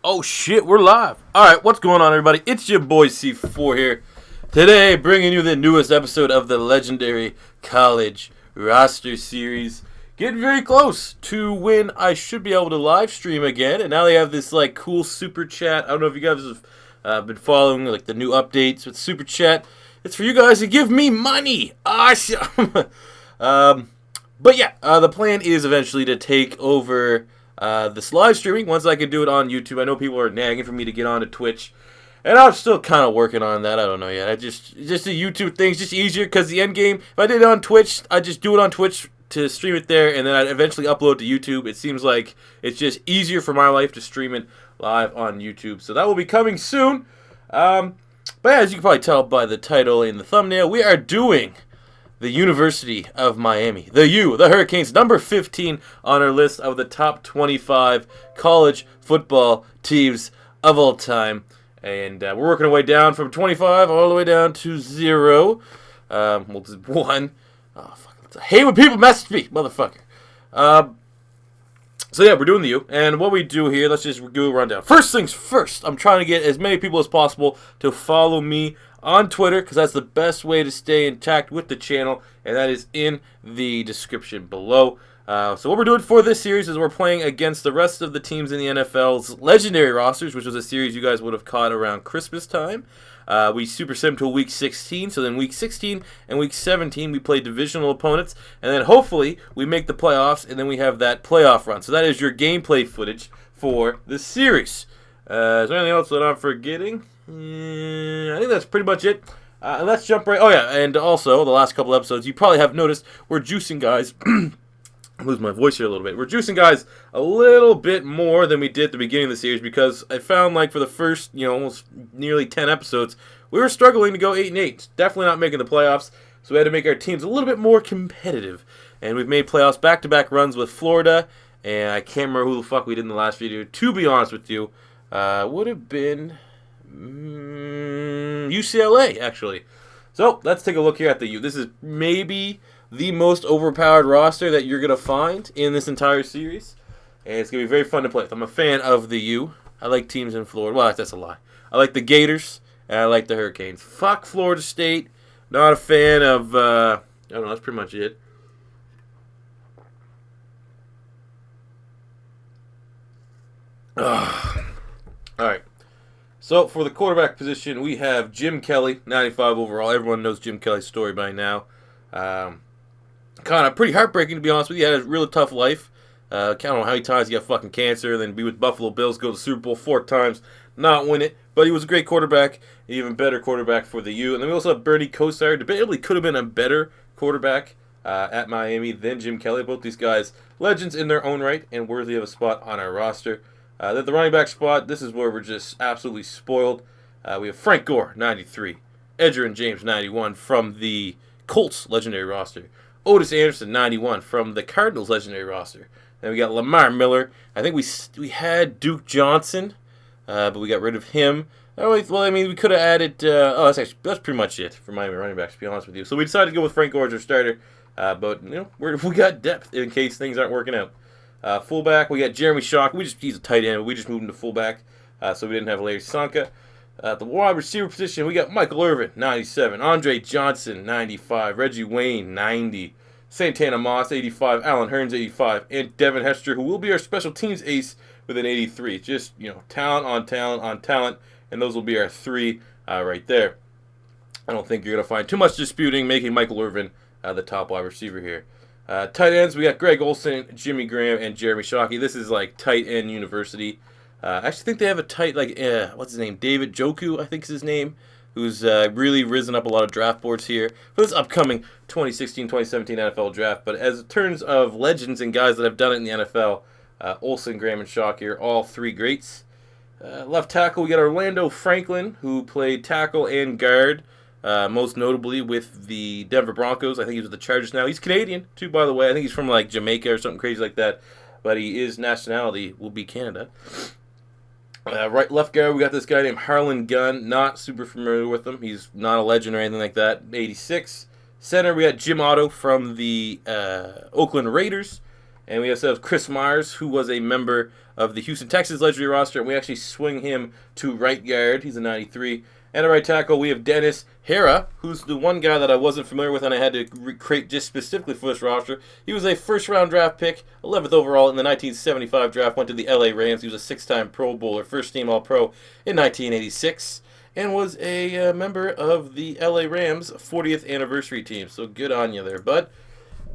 Oh shit, we're live. Alright, what's going on, everybody? It's your boy C4 here. Today, bringing you the newest episode of the legendary college roster series. Getting very close to when I should be able to live stream again. And now they have this like cool super chat. I don't know if you guys have been following like the new updates with super chat. It's for you guys to give me money. Awesome. But yeah, the plan is eventually to take over this live streaming once I can do it on YouTube. I know people are nagging for me to get onto Twitch, and I'm still kind of working on that. I don't know yet. Just the YouTube thing's just easier because the end game. If I did it on Twitch, I just do it on Twitch to stream it there, and then I'd eventually upload to YouTube. It seems like it's just easier for my life to stream it live on YouTube. So that will be coming soon. But as you can probably tell by the title and the thumbnail, we are doing the University of Miami. The Hurricanes, number 15 on our list of the top 25 college football teams of all time. And we're working our way down from 25 all the way down to 0. Well, just 1. Oh, fuck. I hate when people message me, motherfucker. So yeah, we're doing the U. And what we do here, let's just do a rundown. First things first, I'm trying to get as many people as possible to follow me on Twitter, because that's the best way to stay intact with the channel, and that is in the description below. So what we're doing for this series is we're playing against the rest of the teams in the NFL's legendary rosters, which was a series you guys would have caught around Christmas time. We super sim till week 16, so then week 16 and week 17 we play divisional opponents, and then hopefully we make the playoffs, and then we have that playoff run. So that is your gameplay footage for this series. Is there anything else that I'm forgetting? I think that's pretty much it. Let's jump right. Oh yeah, and also the last couple episodes, you probably have noticed we're juicing guys. I lose my voice here a little bit. We're juicing guys a little bit more than we did at the beginning of the series, because I found like for the first, almost nearly 10 episodes, we were struggling to go 8-8. Definitely not making the playoffs, so we had to make our teams a little bit more competitive. And we've made playoffs back-to-back runs with Florida, and I can't remember who the fuck we did in the last video. To be honest with you, would have been UCLA, actually. So let's take a look here at the U. This is maybe the most overpowered roster that you're going to find in this entire series. And it's going to be very fun to play with. I'm a fan of the U. I like teams in Florida. Well, that's a lie. I like the Gators, and I like the Hurricanes. Fuck Florida State. Not a fan of, I don't know, that's pretty much it. Alright. So, for the quarterback position, we have Jim Kelly, 95 overall. Everyone knows Jim Kelly's story by now. Kind of pretty heartbreaking, to be honest with you. He had a really tough life. I don't know how many times he got fucking cancer, then be with Buffalo Bills, go to the Super Bowl 4 times, not win it. But he was a great quarterback, an even better quarterback for the U. And then we also have Bernie Kosar. Debatably could have been a better quarterback at Miami than Jim Kelly. Both these guys, legends in their own right and worthy of a spot on our roster. Then the running back spot, this is where we're just absolutely spoiled. We have Frank Gore, 93. Edgerrin James, 91, from the Colts legendary roster. Otis Anderson, 91, from the Cardinals legendary roster. Then we got Lamar Miller. I think we had Duke Johnson, but we got rid of him. Well, I mean, we could have added. That's pretty much it for Miami running backs, to be honest with you. So we decided to go with Frank Gore as our starter, but we got depth in case things aren't working out. Fullback, we got Jeremy Shock. He's a tight end. We just moved him to fullback, so we didn't have Larry Sanka. At the wide receiver position, we got Michael Irvin, 97. Andre Johnson, 95. Reggie Wayne, 90. Santana Moss, 85. Alan Hearns, 85. And Devin Hester, who will be our special teams ace, with an 83. Just, talent on talent on talent. And those will be our 3 right there. I don't think you're going to find too much disputing making Michael Irvin the top wide receiver here. Tight ends, we got Greg Olsen, Jimmy Graham, and Jeremy Shockey. This is like tight end university. I actually think they have a tight, what's his name? David Joku, I think is his name, who's really risen up a lot of draft boards here for this upcoming 2016-2017 NFL draft. But as in terms of legends and guys that have done it in the NFL, Olsen, Graham, and Shockey are all 3 greats. Left tackle, we got Orlando Franklin, who played tackle and guard, most notably with the Denver Broncos. I think he's with the Chargers now. He's Canadian, too, by the way. I think he's from, Jamaica or something crazy like that. But his nationality will be Canada. Left guard, we got this guy named Harlan Gunn. Not super familiar with him. He's not a legend or anything like that. 86. Center, we got Jim Otto from the Oakland Raiders. And we also have Chris Myers, who was a member of the Houston Texans legendary roster, and we actually swing him to right guard. He's a 93. And at right tackle, we have Dennis Hara, who's the one guy that I wasn't familiar with and I had to create just specifically for this roster. He was a first-round draft pick, 11th overall in the 1975 draft, went to the LA Rams. He was a six-time Pro Bowler, first-team All-Pro in 1986, and was a member of the LA Rams 40th anniversary team. So good on you there, bud.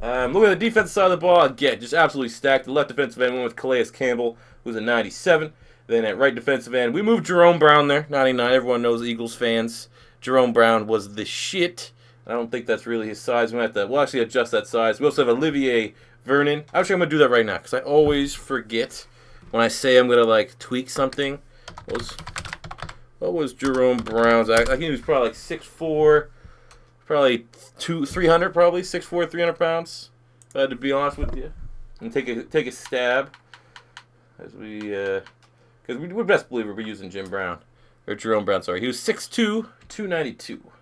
Looking at the defensive side of the ball, again, just absolutely stacked. The left defensive end went with Calais Campbell, who's a 97. Then at right defensive end, we moved Jerome Brown there, 99. Everyone knows Eagles fans. Jerome Brown was the shit. I don't think that's really his size. We'll actually adjust that size. We also have Olivier Vernon. Actually, I'm going to do that right now because I always forget when I say I'm going to, like, tweak something. What was Jerome Brown's? I think he was probably like 6'4", probably 300, probably 6'4", 300 pounds. If I had to be honest with you, and take a stab as we, because we best believe we're using Jerome Brown. Sorry, he was 6'2", 292, which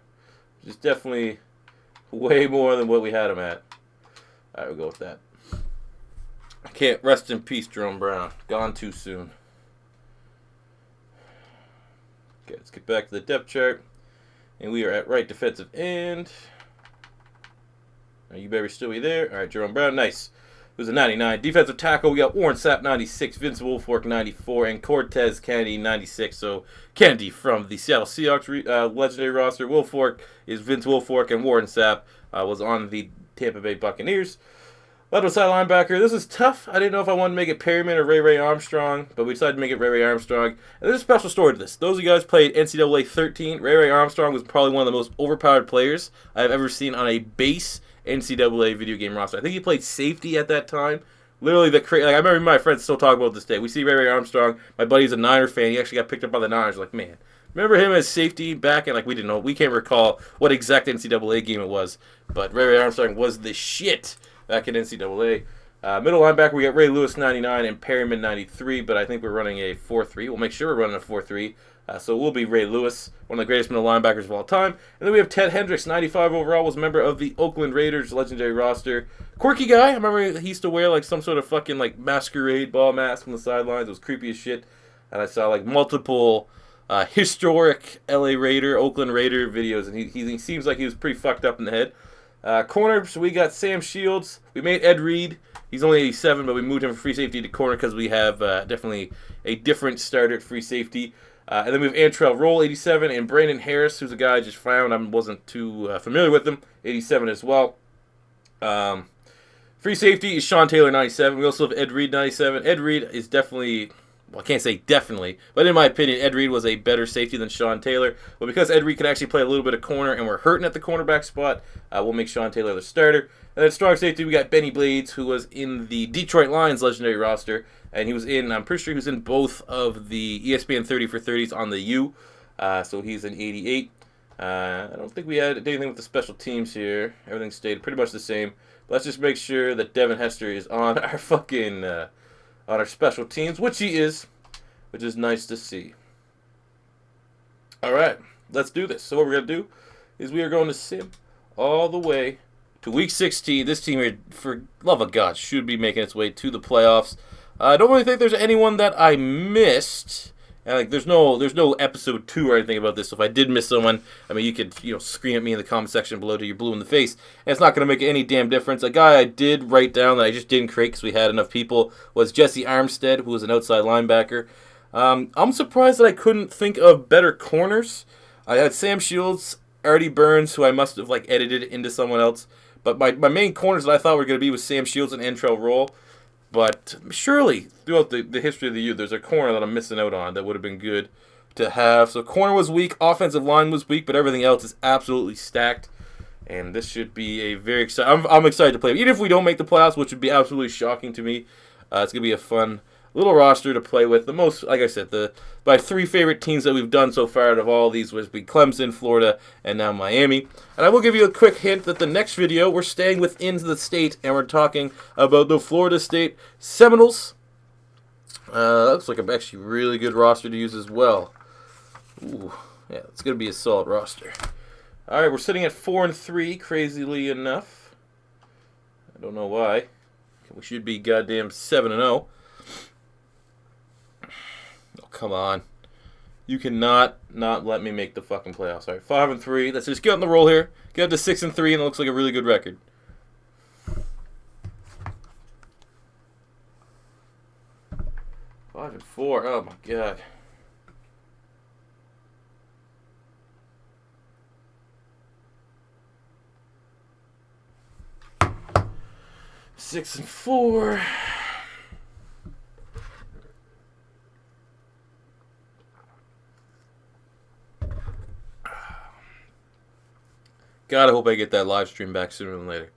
is definitely way more than what we had him at. All right, we'll go with that. I can't rest in peace, Jerome Brown. Gone too soon. Okay, let's get back to the depth chart. And we are at right defensive end. Are you better still be there? All right, Jerome Brown, nice. It was a 99. Defensive tackle, we got Warren Sapp, 96. Vince Wilfork, 94. And Cortez Kennedy, 96. So Kennedy from the Seattle Seahawks legendary roster. Wilfork is Vince Wilfork, and Warren Sapp was on the Tampa Bay Buccaneers. Left side linebacker. This is tough. I didn't know if I wanted to make it Perryman or Ray Armstrong, but we decided to make it Ray Armstrong. And there's a special story to this. Those of you guys played NCAA 13. Ray Armstrong was probably one of the most overpowered players I've ever seen on a base NCAA video game roster. I think he played safety at that time. Literally, I remember my friends still talk about this day. We see Ray Armstrong. My buddy's a Niner fan. He actually got picked up by the Niners. Like, man, remember him as safety back? And we didn't know. We can't recall what exact NCAA game it was. But Ray Armstrong was the shit back in NCAA. Middle linebacker, we got Ray Lewis, 99, and Perryman, 93, but I think we're running a 4-3. We'll make sure we're running a 4-3. So we'll be Ray Lewis, one of the greatest middle linebackers of all time. And then we have Ted Hendricks, 95 overall, was a member of the Oakland Raiders legendary roster. Quirky guy. I remember he used to wear some sort of fucking masquerade ball mask on the sidelines. It was creepy as shit. And I saw multiple historic Oakland Raider videos, and he seems like he was pretty fucked up in the head. Corner, so we got Sam Shields. We made Ed Reed. He's only 87, but we moved him from free safety to corner because we have definitely a different starter at free safety. And then we have Antrell Roll, 87, and Brandon Harris, who's a guy I just found. I wasn't too familiar with him, 87 as well. Free safety is Sean Taylor, 97. We also have Ed Reed, 97. Ed Reed is definitely... Well, I can't say definitely, but in my opinion, Ed Reed was a better safety than Sean Taylor. But because Ed Reed can actually play a little bit of corner and we're hurting at the cornerback spot, we'll make Sean Taylor the starter. And then strong safety, we got Benny Blades, who was in the Detroit Lions legendary roster. And I'm pretty sure he was in both of the ESPN 30 for 30s on the U. So he's an 88. I don't think we had anything with the special teams here. Everything stayed pretty much the same. But let's just make sure that Devin Hester is on our fucking... on our special teams, which he is, which is nice to see. All right, let's do this. So what we're going to do is we are going to sim all the way to Week 16. This team here, for love of God, should be making its way to the playoffs. I don't really think there's anyone that I missed. There's no episode 2 or anything about this. So if I did miss someone, you could scream at me in the comment section below till you're blue in the face. And it's not going to make any damn difference. A guy I did write down that I just didn't create because we had enough people was Jesse Armstead, who was an outside linebacker. I'm surprised that I couldn't think of better corners. I had Sam Shields, Artie Burns, who I must have edited into someone else. But my main corners that I thought were going to be was Sam Shields and Antrell Roll. But surely, throughout the history of the youth, there's a corner that I'm missing out on that would have been good to have. So corner was weak, offensive line was weak, but everything else is absolutely stacked. And this should be a very exciting... I'm excited to play. Even if we don't make the playoffs, which would be absolutely shocking to me, it's going to be a fun little roster to play with. The most, like I said, my 3 favorite teams that we've done so far out of all these was Clemson, Florida, and now Miami. And I will give you a quick hint that the next video, we're staying within the state, and we're talking about the Florida State Seminoles. Looks like an actually really good roster to use as well. Ooh, yeah, it's going to be a solid roster. All right, we're sitting at 4-3, crazily enough. I don't know why. We should be goddamn 7-0. Oh, come on. You cannot not let me make the fucking playoffs. All right, 5-3. Let's just get on the roll here. Get up to 6-3, and it looks like a really good record. 5-4. Oh my god. Six and 4. God, I hope I get that live stream back sooner than later.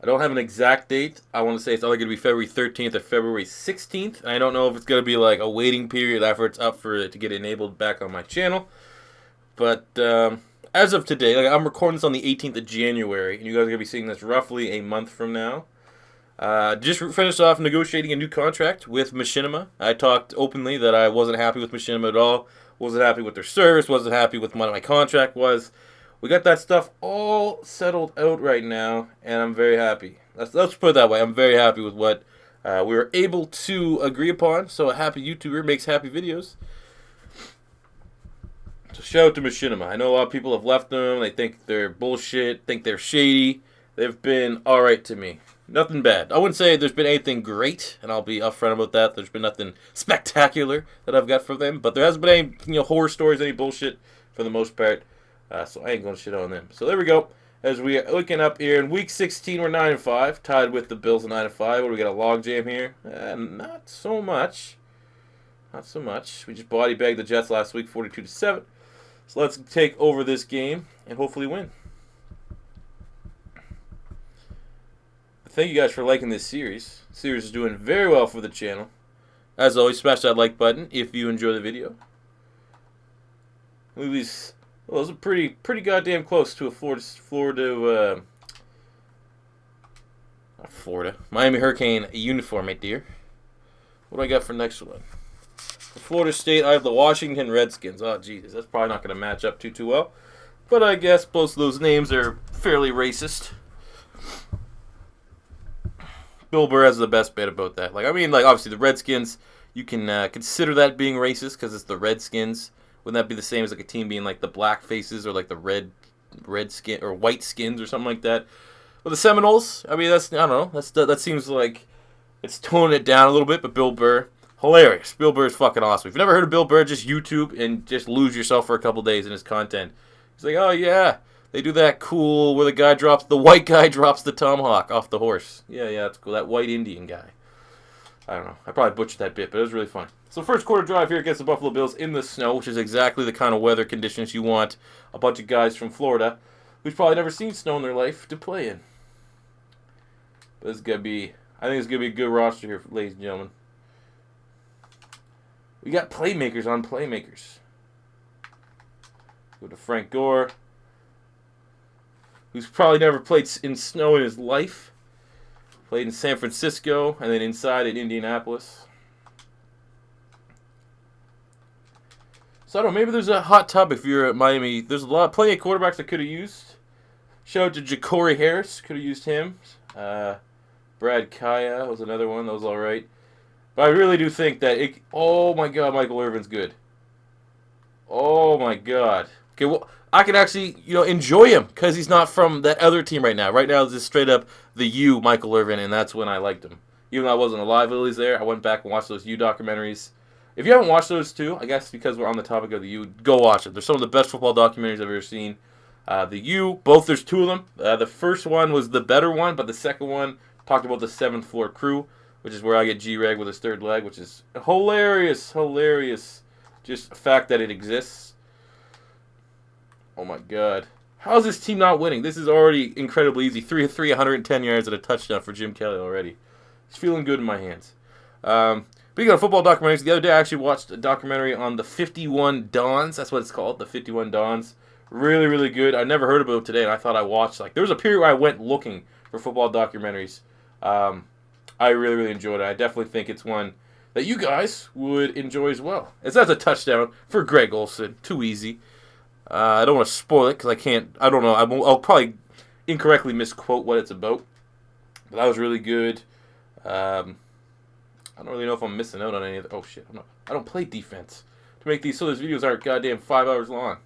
I don't have an exact date. I want to say it's either going to be February 13th or February 16th. I don't know if it's going to be like a waiting period after it's up for it to get enabled back on my channel. But as of today, like, I'm recording this on the 18th of January, and you guys are going to be seeing this roughly a month from now. Just finished off negotiating a new contract with Machinima. I talked openly that I wasn't happy with Machinima at all. Wasn't happy with their service. Wasn't happy with what my contract was. We got that stuff all settled out right now, and I'm very happy. Let's put it that way. I'm very happy with what we were able to agree upon. So a happy YouTuber makes happy videos. So shout out to Machinima. I know a lot of people have left them. They think they're bullshit, think they're shady. They've been alright to me. Nothing bad. I wouldn't say there's been anything great, and I'll be upfront about that. There's been nothing spectacular that I've got from them, but there hasn't been any horror stories, any bullshit for the most part. So I ain't going to shit on them. So there we go. As we are looking up here in Week 16, we're 9-5, tied with the Bills at 9-5. What do we got, a log jam here? Not so much. Not so much. We just body bagged the Jets last week, 42-7. So let's take over this game and hopefully win. Thank you guys for liking this series. The series is doing very well for the channel. As always, smash that like button if you enjoy the video. These, well, those are pretty goddamn close to a Florida, Miami Hurricane uniform, my dear. What do I got for next one? For Florida State, I have the Washington Redskins. Oh, Jesus, that's probably not going to match up too well. But I guess both of those names are fairly racist. Bill Burr has the best bit about that. Obviously the Redskins, you can consider that being racist because it's the Redskins. Wouldn't that be the same as like a team being like the black faces or like the red skin or white skins or something like that? Well, the Seminoles, I mean, I don't know. That seems like it's toning it down a little bit. But Bill Burr, hilarious. Bill Burr is fucking awesome. If you've never heard of Bill Burr, just YouTube and just lose yourself for a couple days in his content. He's like, oh yeah. They do that cool where the white guy drops the tomahawk off the horse. Yeah, that's cool. That white Indian guy. I don't know. I probably butchered that bit, but it was really funny. So first quarter drive here against the Buffalo Bills in the snow, which is exactly the kind of weather conditions you want a bunch of guys from Florida who's probably never seen snow in their life to play in. But I think it's going to be a good roster here, ladies and gentlemen. We got playmakers on playmakers. Go to Frank Gore, who's probably never played in snow in his life. Played in San Francisco and then inside in Indianapolis. So I don't know, maybe there's a hot tub if you're at Miami. There's plenty of quarterbacks I could have used. Shout out to Ja'Cory Harris, could have used him. Brad Kaya was another one, that was alright. But I really do think that oh my god, Michael Irvin's good. Oh my god. Okay, well, I can actually, enjoy him because he's not from that other team right now. Right now, it's just straight up the U, Michael Irvin, and that's when I liked him. Even though I wasn't alive while he was there, I went back and watched those U documentaries. If you haven't watched those too, I guess because we're on the topic of the U, go watch it. They're some of the best football documentaries I've ever seen. The U, there's two of them. The first one was the better one, but the second one talked about the 7th floor crew, which is where I get G-Reg with his third leg, which is hilarious. Just a fact that it exists. Oh my god. How is this team not winning? This is already incredibly easy. 3-3, 110 yards and a touchdown for Jim Kelly already. He's feeling good in my hands. Speaking of football documentaries, the other day I actually watched a documentary on the 51 Dons. That's what it's called, the 51 Dons. Really, really good. I never heard about it today, and I thought I watched. There was a period where I went looking for football documentaries. I really, really enjoyed it. I definitely think it's one that you guys would enjoy as well. It says a touchdown for Greg Olsen. Too easy. I don't want to spoil it because I don't know. I'll probably incorrectly misquote what it's about. But that was really good. I don't really know if I'm missing out on any of the... Oh, shit. I don't play defense to make these so these videos aren't goddamn 5 hours long.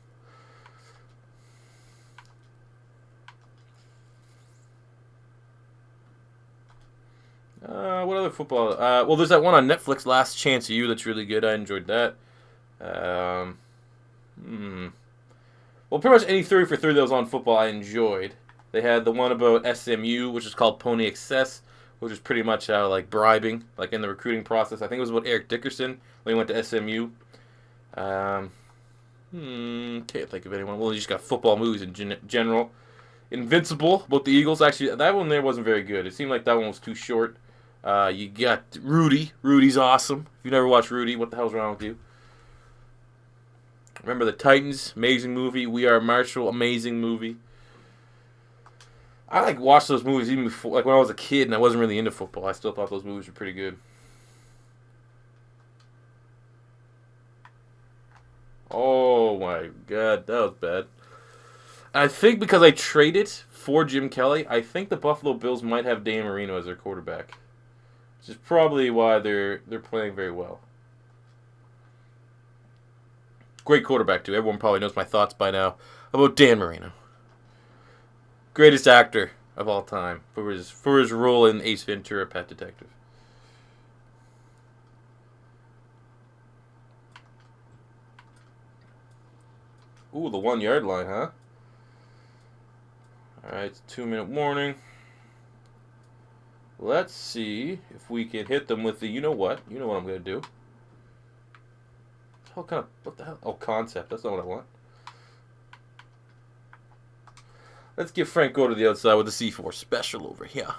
What other football? Well, there's that one on Netflix, Last Chance of You, that's really good. I enjoyed that. Well, pretty much any 30 for 30 that was on football I enjoyed. They had the one about SMU, which is called Pony Excess, which is pretty much like bribing, like in the recruiting process. I think it was about Eric Dickerson when he went to SMU. Can't think of anyone. Well, you just got football movies in general. Invincible, about the Eagles. Actually, that one there wasn't very good. It seemed like that one was too short. You got Rudy. Rudy's awesome. If you never watched Rudy, what the hell's wrong with you? Remember the Titans? Amazing movie. We Are Marshall. Amazing movie. I watched those movies even before, like when I was a kid and I wasn't really into football. I still thought those movies were pretty good. Oh my god, that was bad. I think because I traded for Jim Kelly, I think the Buffalo Bills might have Dan Marino as their quarterback. Which is probably why they're playing very well. Great quarterback, too. Everyone probably knows my thoughts by now about Dan Marino. Greatest actor of all time for his role in Ace Ventura, Pet Detective. Ooh, the 1 yard line, huh? Alright, it's a 2-minute warning. Let's see if we can hit them with the, you know what? You know what I'm going to do. What the hell? Oh, concept. That's not what I want. Let's give Frank Gore to the outside with the C4 special over here.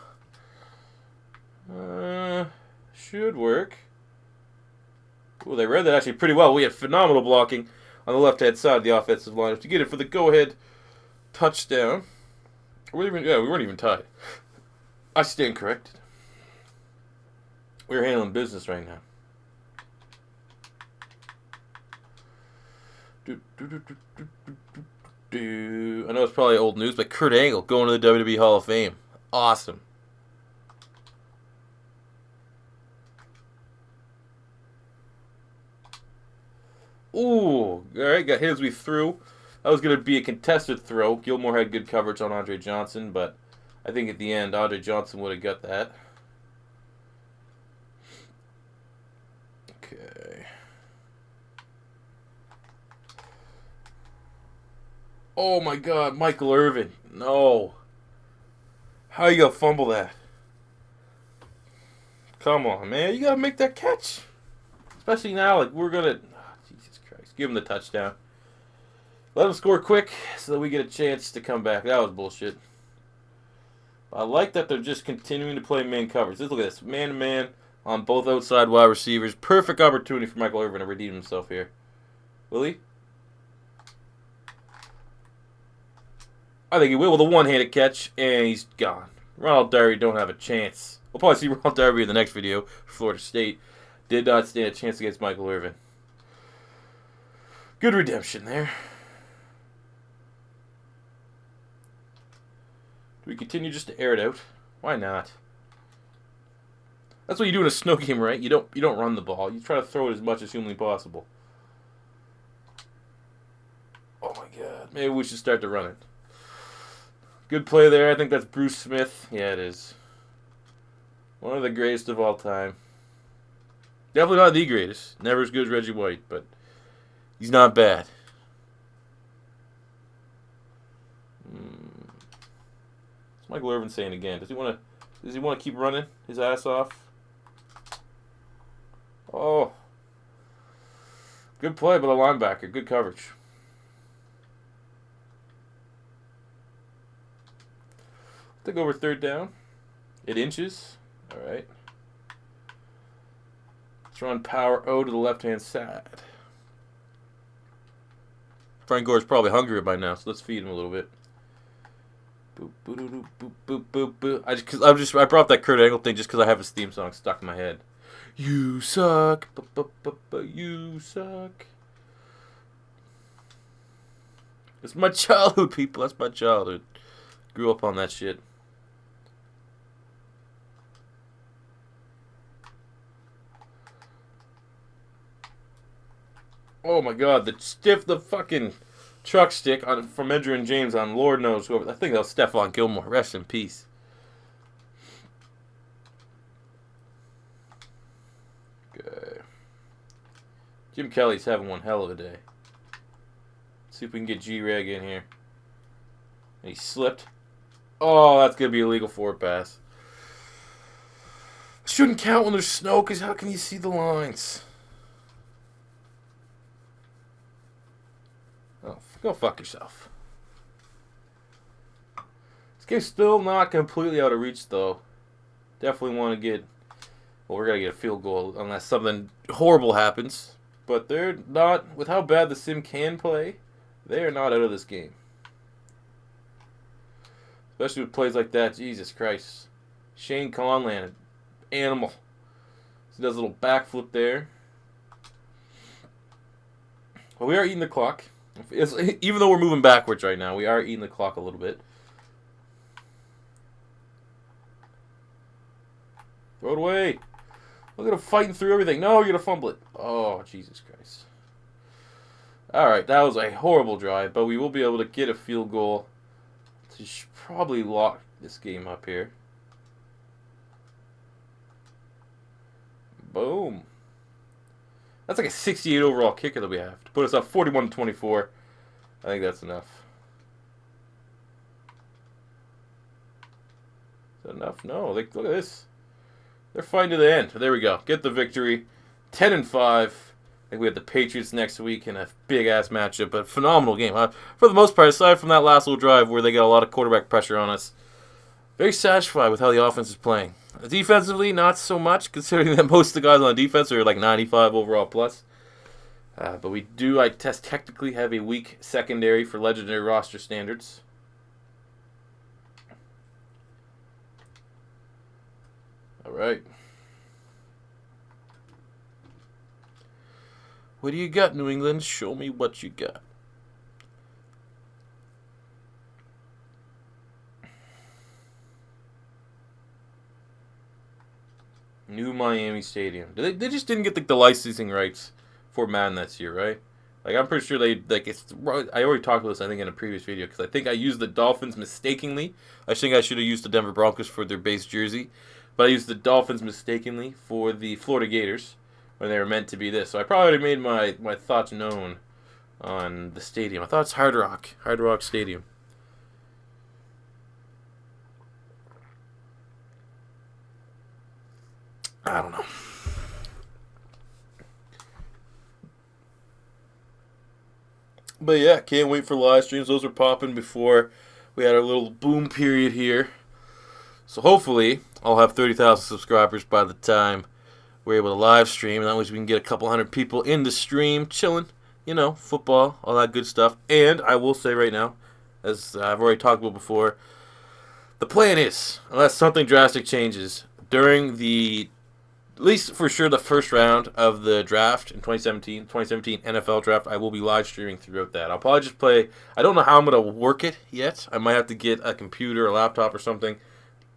Should work. Ooh, they read that actually pretty well. We had phenomenal blocking on the left-hand side of the offensive line to get it for the go-ahead touchdown. We weren't even tied. I stand corrected. We're handling business right now. I know it's probably old news, but Kurt Angle going to the WWE Hall of Fame. Awesome. Ooh, alright, got hit as we threw. That was going to be a contested throw. Gilmore had good coverage on Andre Johnson, but I think at the end, Andre Johnson would have got that. Okay. Oh my god, Michael Irvin. No. How you gonna fumble that? Come on, man. You gotta make that catch. Especially now, like, we're gonna... Oh, Jesus Christ. Give him the touchdown. Let him score quick so that we get a chance to come back. That was bullshit. I like that they're just continuing to play man coverage. Look at this. Man-to-man on both outside wide receivers. Perfect opportunity for Michael Irvin to redeem himself here. Will he? I think he will with a one-handed catch, and he's gone. Ronald Darby don't have a chance. We'll probably see Ronald Darby in the next video for Florida State. Did not stand a chance against Michael Irvin. Good redemption there. Do we continue just to air it out? Why not? That's what you do in a snow game, right? You don't run the ball. You try to throw it as much as humanly possible. Oh my god. Maybe we should start to run it. Good play there. I think that's Bruce Smith. Yeah, it is. One of the greatest of all time. Definitely not the greatest. Never as good as Reggie White, but he's not bad. What's Michael Irvin saying again? Does he want to keep running his ass off? Oh. Good play by the linebacker. Good coverage. Take over third down. 8 inches. All right. Let's run power O to the left-hand side. Frank Gore's probably hungry by now, so let's feed him a little bit. Boop, boop, boop, boop, boop, boop, boop. I brought that Kurt Angle thing just because I have his theme song stuck in my head. You suck. You suck. It's my childhood, people. That's my childhood. Grew up on that shit. Oh my God, the fucking truck stick from Edgerrin James on Lord knows whoever. I think that was Stephon Gilmore. Rest in peace. Okay. Jim Kelly's having one hell of a day. Let's see if we can get G-Reg in here. And he slipped. Oh, that's going to be illegal forward pass. Shouldn't count when there's snow, because how can you see the lines? Oh, go fuck yourself. This game's still not completely out of reach, though. Definitely want to get... Well, we're going to get a field goal unless something horrible happens. But they're not... With how bad the sim can play, they are not out of this game. Especially with plays like that. Jesus Christ. Shane Conlan, animal. He does a little backflip there. Well, we are eating the clock. Even though we're moving backwards right now, we are eating the clock a little bit. Throw it away. Look at him fighting through everything. No, you're going to fumble it. Oh, Jesus Christ. Alright, that was a horrible drive, but we will be able to get a field goal to probably lock this game up here. Boom. That's like a 68 overall kicker that we have to put us up 41-24. I think that's enough. Is that enough? No. Look at this. They're fighting to the end. There we go. Get the victory. 10-5. I think we have the Patriots next week in a big-ass matchup, but phenomenal game. For the most part, aside from that last little drive where they got a lot of quarterback pressure on us, very satisfied with how the offense is playing. Defensively, not so much, considering that most of the guys on defense are like 95 overall plus. But we do, I test technically have a weak secondary for legendary roster standards. All right. What do you got, New England? Show me what you got. New Miami Stadium. They just didn't get the licensing rights for Madden this year, right? Like, I'm pretty sure they, like, it's, I already talked about this, I think, in a previous video, because I think I used the Dolphins mistakenly. I think I should have used the Denver Broncos for their base jersey, but I used the Dolphins mistakenly for the Florida Gators when they were meant to be this. So I probably would have made my thoughts known on the stadium. I thought it's Hard Rock Stadium. I don't know. But yeah, can't wait for live streams. Those were popping before we had our little boom period here. So hopefully I'll have 30,000 subscribers by the time we're able to live stream. And that way we can get a couple hundred people in the stream, chilling, you know, football, all that good stuff. And I will say right now, as I've already talked about before, the plan is, unless something drastic changes, during the, at least for sure, the first round of the draft in 2017 NFL draft, I will be live streaming throughout that. I'll probably just play. I don't know how I'm going to work it yet. I might have to get a computer, a laptop, or something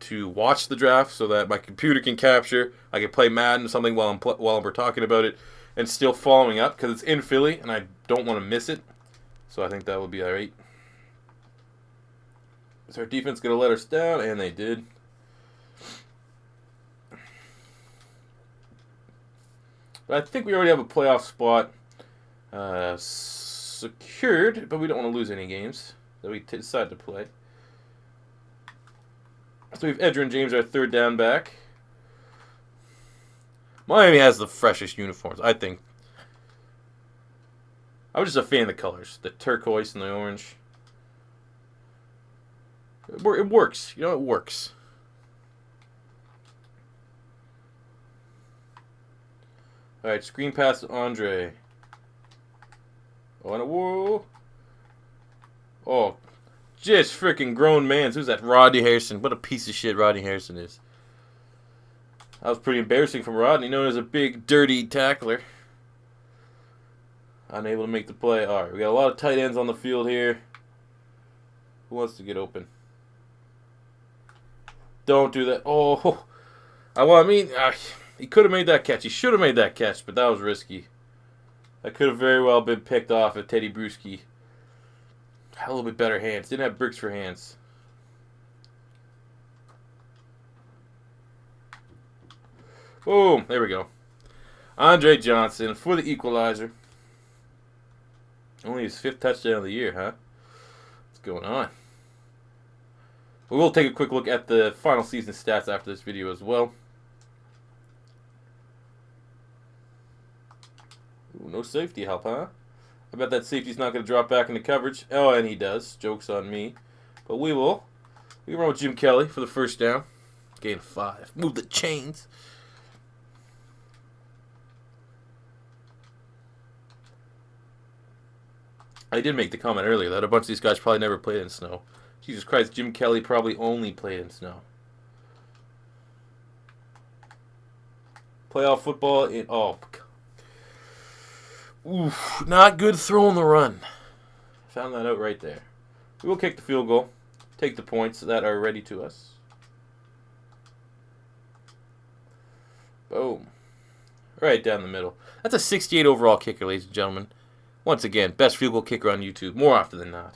to watch the draft so that my computer can capture. I can play Madden or something while we're talking about it and still following up because it's in Philly and I don't want to miss it. So I think that would be all right. Is our defense going to let us down? And they did. But I think we already have a playoff spot secured, but we don't want to lose any games that we decide to play. So we have Edgerrin James, our third down back. Miami has the freshest uniforms, I think. I was just a fan of the colors, the turquoise and the orange. It works. You know, it works. All right, screen pass to Andre. Oh, and a whoa. Oh, just freaking grown man. Who's that? Rodney Harrison. What a piece of shit Rodney Harrison is. That was pretty embarrassing from Rodney, known as a big, dirty tackler. Unable to make the play. All right, we got a lot of tight ends on the field here. Who wants to get open? Don't do that. Oh, he could have made that catch. He should have made that catch, but that was risky. That could have very well been picked off if Teddy Bruschi had a little bit better hands. Didn't have bricks for hands. Boom. There we go. Andre Johnson for the equalizer. Only his 5th touchdown of the year, huh? What's going on? We will take a quick look at the final season stats after this video as well. Ooh, no safety help, huh? I bet that safety's not going to drop back into coverage. Oh, and he does. Joke's on me. But we can run with Jim Kelly for the first down. Gain 5. Move the chains. I did make the comment earlier that a bunch of these guys probably never played in snow. Jesus Christ, Jim Kelly probably only played in snow. Playoff football in... Oh, oof, not good throwing the run. Found that out right there. We will kick the field goal. Take the points that are ready to us. Boom. Right down the middle. That's a 68 overall kicker, ladies and gentlemen. Once again, best field goal kicker on YouTube, more often than not.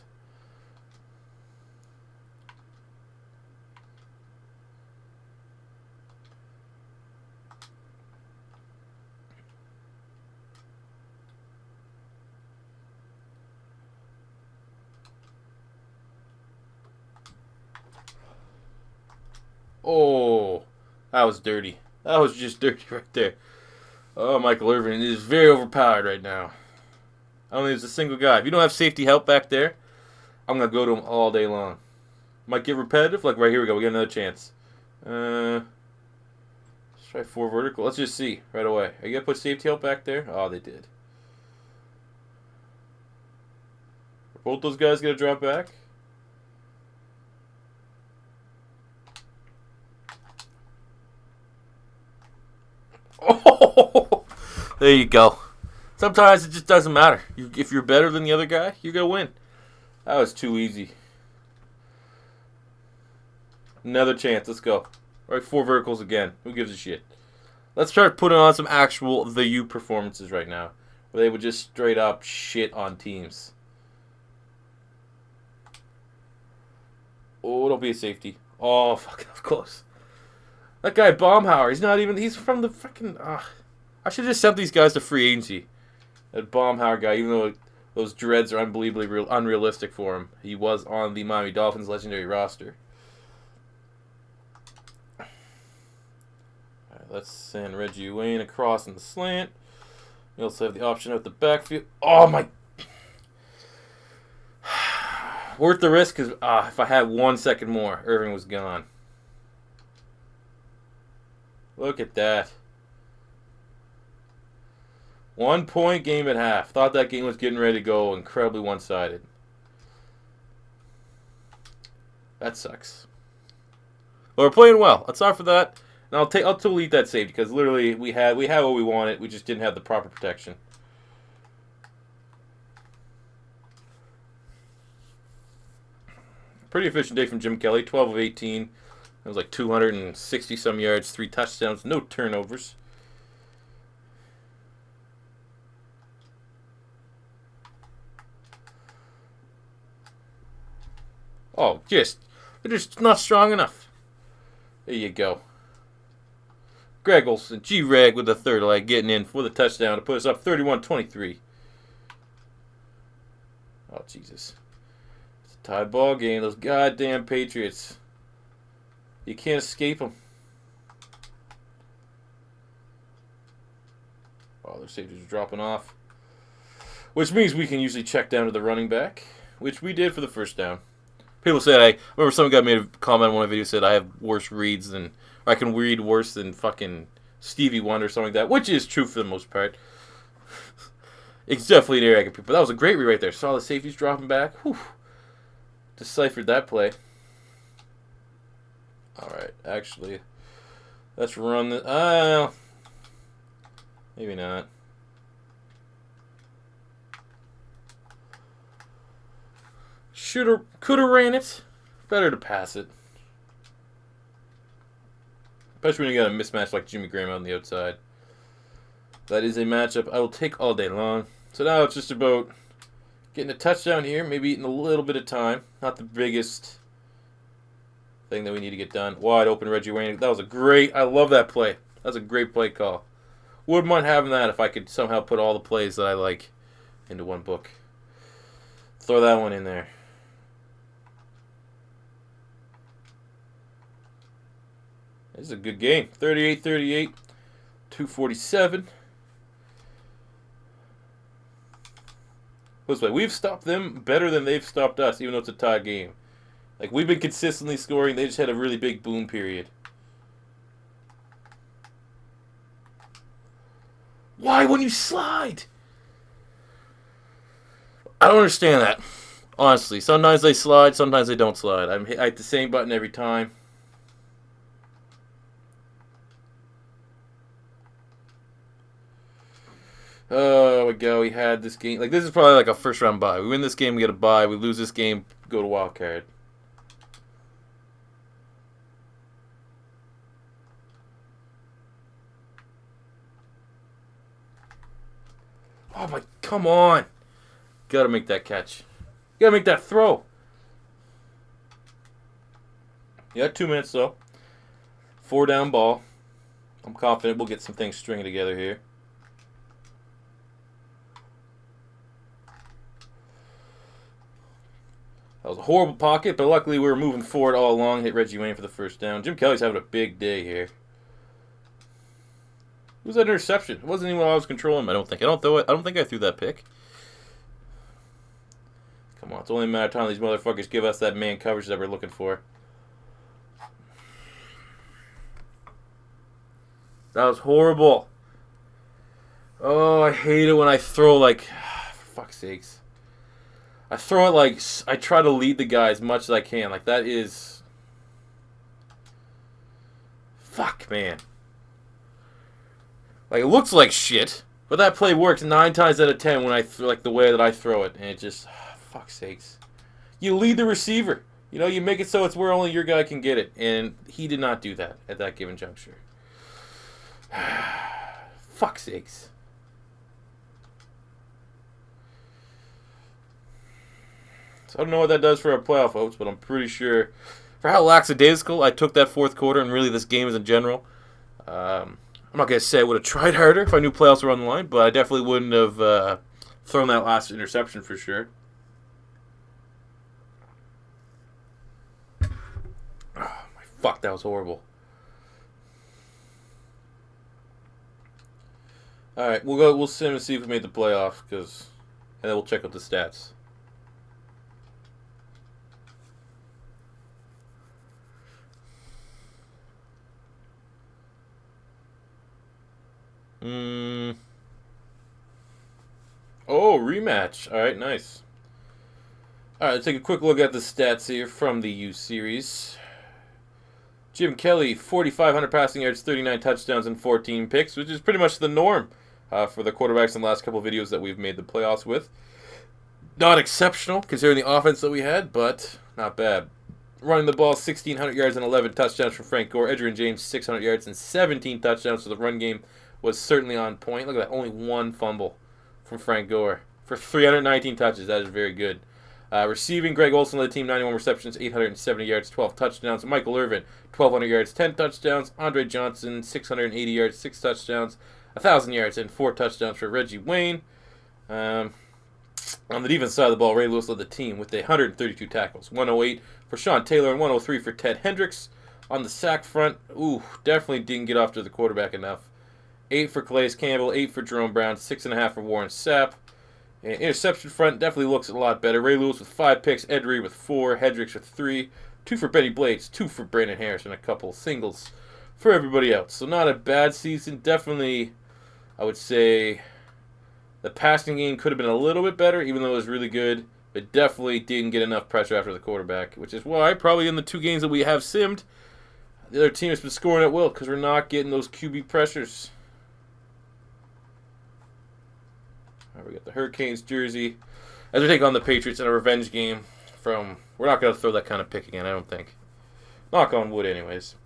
Oh, that was dirty. That was just dirty right there. Oh, Michael Irvin is very overpowered right now. I don't think there's a single guy. If you don't have safety help back there, I'm going to go to him all day long. Might get repetitive. Like right here we go. We get another chance. Let's try 4 vertical. Let's just see right away. Are you going to put safety help back there? Oh, they did. Are both those guys going to drop back? Oh, there you go. Sometimes it just doesn't matter. If you're better than the other guy, you're going to win. That was too easy. Another chance. Let's go. All right, 4 verticals again. Who gives a shit? Let's start putting on some actual The U performances right now, where they would just straight up shit on teams. Oh, don't be a safety. Oh, fucking close. That guy Baumhauer, he's from the fucking... I should have just sent these guys to free agency. That Baumhauer guy, even though those dreads are unbelievably unrealistic for him, he was on the Miami Dolphins legendary roster. All right, let's send Reggie Wayne across in the slant. We also have the option out the backfield. Oh, my... Worth the risk, because if I had 1 second more, Irving was gone. Look at that. 1 point game at half. Thought that game was getting ready to go incredibly one-sided. That sucks. But we're playing well. Let's start for that. And I'll totally eat that safety because literally we had what we wanted. We just didn't have the proper protection. Pretty efficient day from Jim Kelly. 12 of 18. That was like 260 some yards, 3 touchdowns, no turnovers. Oh, they're just not strong enough. There you go. Greg Olsen, G-Rag with the third leg, getting in for the touchdown to put us up 31-23. Oh, Jesus. It's a tie ball game. Those goddamn Patriots. You can't escape them. Oh, their safeties are dropping off. Which means we can usually check down to the running back, which we did for the first down. People said, I remember some guy made a comment on one of my videos, said I have worse reads than, or I can read worse than fucking Stevie Wonder or something like that, which is true for the most part. It's definitely an area I can pick, but that was a great read right there. Saw the safeties dropping back. Whew. Deciphered that play. Alright, actually, let's run this. Maybe not. Coulda ran it. Better to pass it. Especially when you got a mismatch like Jimmy Graham on the outside. That is a matchup I will take all day long. So now it's just about getting a touchdown here, maybe eating a little bit of time. Not the biggest thing that we need to get done. Wide open Reggie Wayne. That was a great, I love that play. That was a great play call. Wouldn't mind having that if I could somehow put all the plays that I like into one book. Throw that one in there. This is a good game. 38-38, 247. This way, we've stopped them better than they've stopped us, even though it's a tie game. Like, we've been consistently scoring. They just had a really big boom period. Why wouldn't you slide? I don't understand that. Honestly, sometimes they slide, sometimes they don't slide. I hit the same button every time. Oh, we go. We had this game. Like, this is probably like a first-round bye. We win this game, we get a bye. We lose this game, go to wild card. Oh, my... Come on. Gotta make that catch. Gotta make that throw. Yeah, 2 minutes, though. 4-down ball. I'm confident we'll get some things stringing together here. That was a horrible pocket, but luckily we were moving forward all along. Hit Reggie Wayne for the first down. Jim Kelly's having a big day here. It was that interception. It wasn't even while I was controlling him, I don't think. I don't think I threw that pick. Come on, it's only a matter of time these motherfuckers give us that man coverage that we're looking for. That was horrible. Oh, I hate it when I throw like... For fuck's sakes. I throw it like... I try to lead the guy as much as I can. Like, that is... Fuck, man. Like, it looks like shit, but that play works 9 times out of 10 when like the way that I throw it, and it just, fuck's sakes. You lead the receiver. You know, you make it so it's where only your guy can get it, and he did not do that at that given juncture. Fuck's sakes. So I don't know what that does for our playoff hopes, but I'm pretty sure for how lackadaisical I took that fourth quarter and really this game as in general. I'm not going to say I would have tried harder if I knew playoffs were on the line, but I definitely wouldn't have thrown that last interception for sure. Oh, my fuck, that was horrible. Alright, we'll sim and see if we made the playoffs, and then we'll check out the stats. Oh, rematch. Alright, nice. Alright, let's take a quick look at the stats here from the U Series. Jim Kelly, 4,500 passing yards, 39 touchdowns, and 14 picks, which is pretty much the norm for the quarterbacks in the last couple of videos that we've made the playoffs with. Not exceptional, considering the offense that we had, but not bad. Running the ball, 1,600 yards and 11 touchdowns from Frank Gore. Edgerrin James, 600 yards and 17 touchdowns, so the run game was certainly on point. Look at that, only 1 fumble from Frank Gore for 319 touches. That is very good. Receiving, Greg Olsen led the team, 91 receptions, 870 yards, 12 touchdowns. Michael Irvin, 1,200 yards, 10 touchdowns. Andre Johnson, 680 yards, 6 touchdowns. 1,000 yards and 4 touchdowns for Reggie Wayne. On the defense side of the ball, Ray Lewis led the team with 132 tackles. 108 for Sean Taylor and 103 for Ted Hendricks. On the sack front, definitely didn't get off to the quarterback enough. 8 for Calais Campbell, 8 for Jerome Brown, 6.5 for Warren Sapp. And interception front definitely looks a lot better. Ray Lewis with 5 picks, Ed Reed with 4, Hendricks with 3, 2 for Benny Blades, 2 for Brandon Harris, and a couple singles for everybody else. So not a bad season. Definitely, I would say the passing game could have been a little bit better, even though it was really good. But definitely didn't get enough pressure after the quarterback, which is why probably in the 2 games that we have simmed, the other team has been scoring at will because we're not getting those QB pressures. All right, we got the Hurricanes jersey as we take on the Patriots in a revenge game. We're not going to throw that kind of pick again, I don't think. Knock on wood, anyways.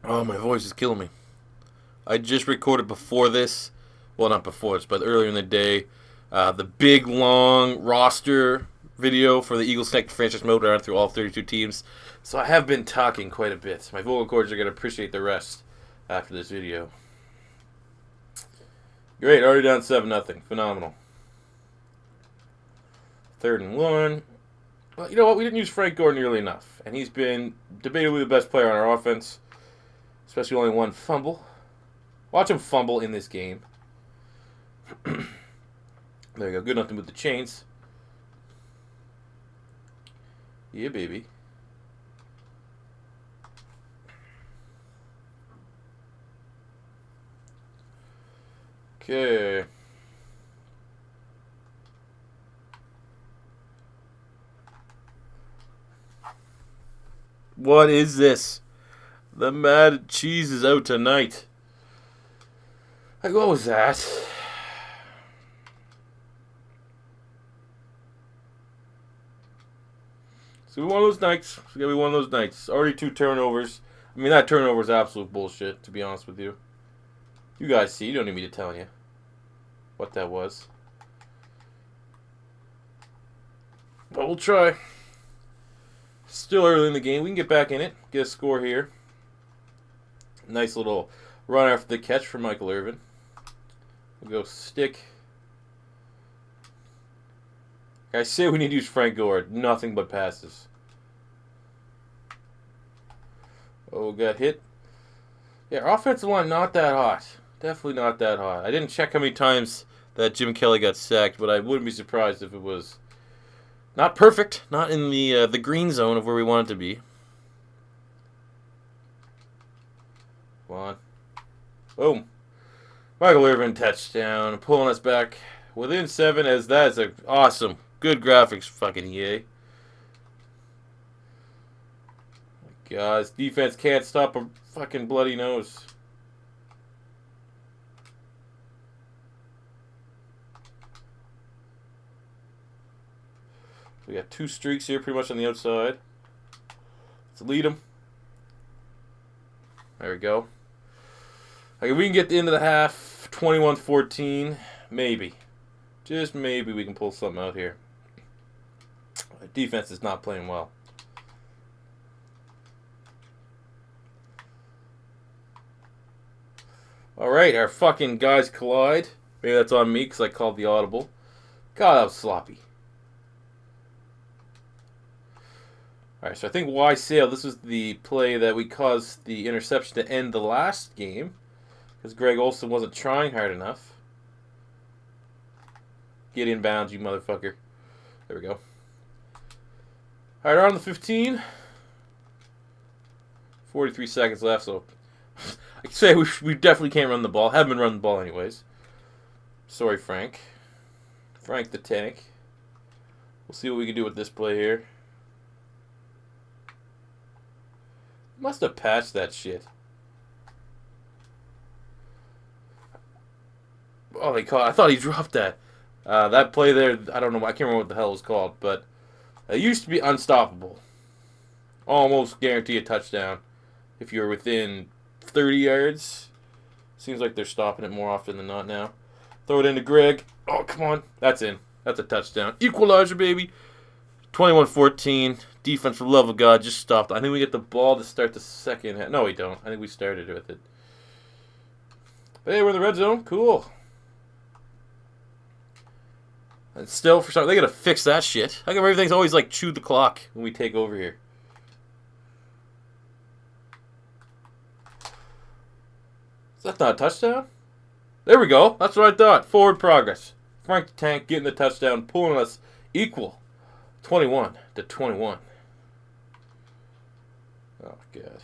Oh, my voice is killing me. I just recorded before this. Well, not before this, but earlier in the day. The big, long roster video for the Eagles Connect franchise mode. I ran through all 32 teams. So I have been talking quite a bit. My vocal cords are going to appreciate the rest after this video. Great, already down 7-0. Phenomenal. 3rd and 1. Well, you know what? We didn't use Frank Gore nearly enough. And he's been debatably the best player on our offense. Especially only one fumble. Watch him fumble in this game. There you go. Good enough to move the chains. Yeah, baby. Okay. What is this? The Madden cheese is out tonight. Like, what was that? So one of those nights. It's gonna be one of those nights. Already 2 turnovers. I mean, that turnover is absolute bullshit, to be honest with you. You guys see. You don't need me to tell you what that was. But we'll try. Still early in the game. We can get back in it. Get a score here. Nice little run after the catch for Michael Irvin. We'll go stick. I say we need to use Frank Gore. Nothing but passes. Oh, got hit. Yeah, our offensive line not that hot. Definitely not that hot. I didn't check how many times that Jim Kelly got sacked, but I wouldn't be surprised if it was not perfect. Not in the green zone of where we want it to be. Come on. Boom. Michael Irvin touchdown. Pulling us back within 7 as that is an awesome. Good graphics, fucking EA. My God, this defense can't stop a fucking bloody nose. We got 2 streaks here pretty much on the outside. Let's lead them. There we go. Okay, we can get to the end of the half, 21-14. Maybe. Just maybe we can pull something out here. Our defense is not playing well. Alright, our fucking guys collide. Maybe that's on me because I called the audible. God, that was sloppy. Alright, so I think Y Sale, this was the play that we caused the interception to end the last game. Because Greg Olsen wasn't trying hard enough. Get in bounds, you motherfucker. There we go. Alright, we're on the 15. 43 seconds left, so I can say we definitely can't run the ball. Haven't been running the ball anyways. Sorry, Frank. Frank the Tank. We'll see what we can do with this play here. Must have patched that shit. Oh, they caught. I thought he dropped that. That play there, I don't know. I can't remember what the hell it was called, but it used to be unstoppable. Almost guarantee a touchdown if you're within 30 yards. Seems like they're stopping it more often than not now. Throw it into Greg. Oh, come on. That's in. That's a touchdown. Equalizer, baby. 21-14. Defense, for the love of God, just stopped. I think we get the ball to start the second half. No, we don't. I think we started with it. But hey, we're in the red zone. Cool. And still, for some, they gotta fix that shit. How come everything's always like chew the clock when we take over here? Is that not a touchdown? There we go. That's what I thought. Forward progress. Frank the Tank getting the touchdown, pulling us equal. 21-21. Oh, God.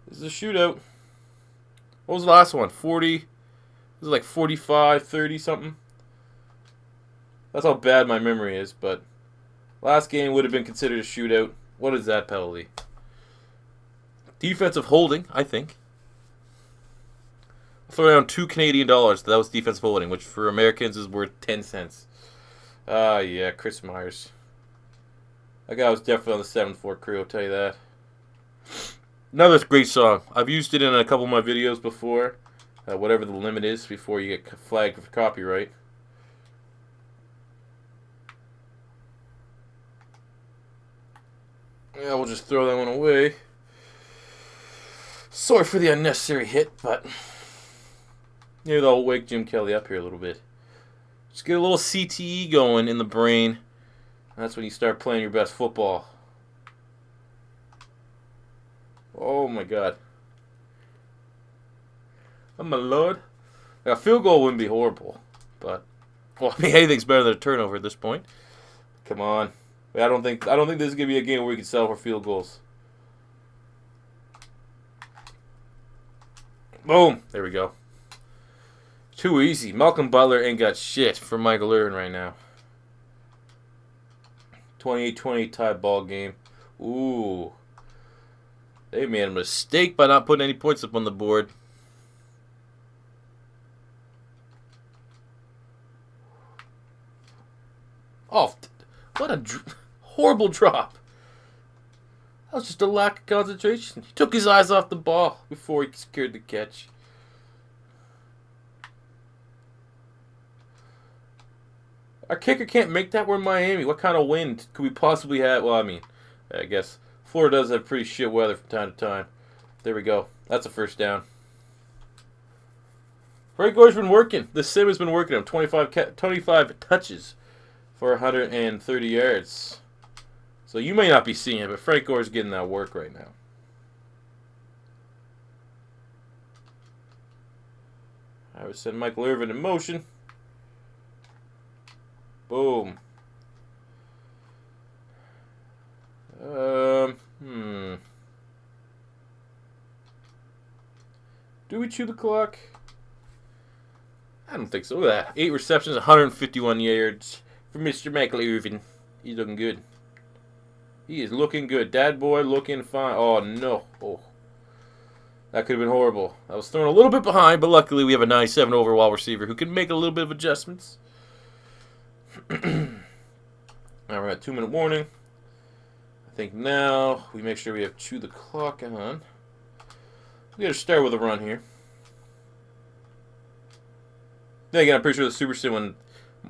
This is a shootout. What was the last one? 40? This is like 45, 30 something. That's how bad my memory is, but last game would have been considered a shootout. What is that penalty? Defensive holding, I think. I'll throw down $2 Canadian. That was defensive holding, which for Americans is worth 10 cents. Yeah, Chris Myers. That guy was definitely on the 7-4 crew, I'll tell you that. Another great song. I've used it in a couple of my videos before. Whatever the limit is before you get flagged for copyright. Yeah, we'll just throw that one away. Sorry for the unnecessary hit, but maybe that'll wake Jim Kelly up here a little bit. Just get a little CTE going in the brain. That's when you start playing your best football. Oh my God. Oh my Lord. A field goal wouldn't be horrible, but well, I mean anything's better than a turnover at this point. Come on. I don't think this is gonna be a game where we can settle for field goals. Boom. There we go. Too easy. Malcolm Butler ain't got shit for Michael Irvin right now. 28-28 tie ball game. Ooh. They made a mistake by not putting any points up on the board. Oh, what a horrible drop. That was just a lack of concentration. He took his eyes off the ball before he secured the catch. Our kicker can't make that. We're in Miami. What kind of wind could we possibly have? Well, I mean, I guess Florida does have pretty shit weather from time to time. There we go. That's a first down. Frank Gore's been working. The sim has been working him. 25 touches for 130 yards. So you may not be seeing it, but Frank Gore's getting that work right now. I would send Michael Irvin in motion. Boom. Do we chew the clock? I don't think so. Look at that. 8 receptions, 151 yards for Mr. Michael Irvin. He's looking good. He is looking good. Dad boy looking fine. Oh, no. Oh. That could have been horrible. I was thrown a little bit behind, but luckily we have a 97 overall receiver who can make a little bit of adjustments. Now we're at 2-minute warning. I think now we make sure we have chew the clock on. We gotta start with a run here. Then again, I'm pretty sure the Super Sim when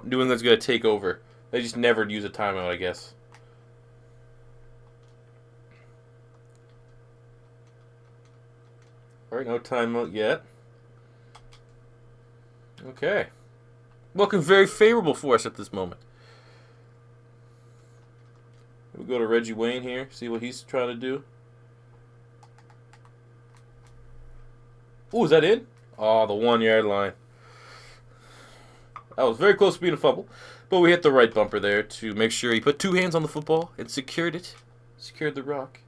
New England's gonna take over. They just never use a timeout, I guess. Alright, no timeout yet. Okay. Looking very favorable for us at this moment. We'll go to Reggie Wayne here, see what he's trying to do. Oh, is that in? Oh, the 1-yard line. That was very close to being a fumble, but we hit the right bumper there to make sure he put 2 hands on the football and secured it. Secured the rock.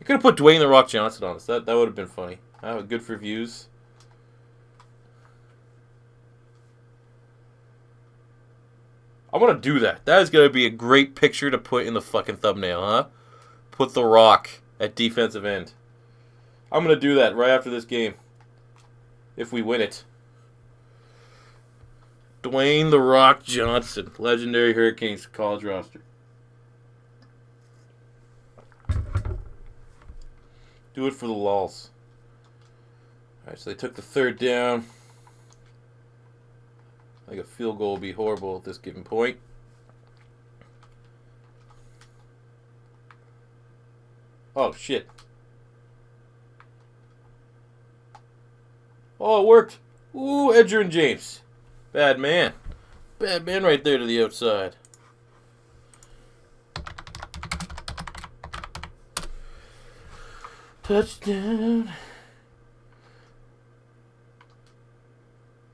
I could have put Dwayne "The Rock" Johnson on this. That would have been funny. Good for views. I want to do that. That is going to be a great picture to put in the fucking thumbnail, huh? Put The Rock at defensive end. I'm going to do that right after this game. If we win it. Dwayne "The Rock" Johnson. Legendary Hurricanes college roster. Do it for the lulz. Alright, so they took the 3rd down. I think a field goal would be horrible at this given point. Oh, shit. Oh, it worked. Ooh, Edger and James. Bad man. Bad man right there to the outside. Touchdown.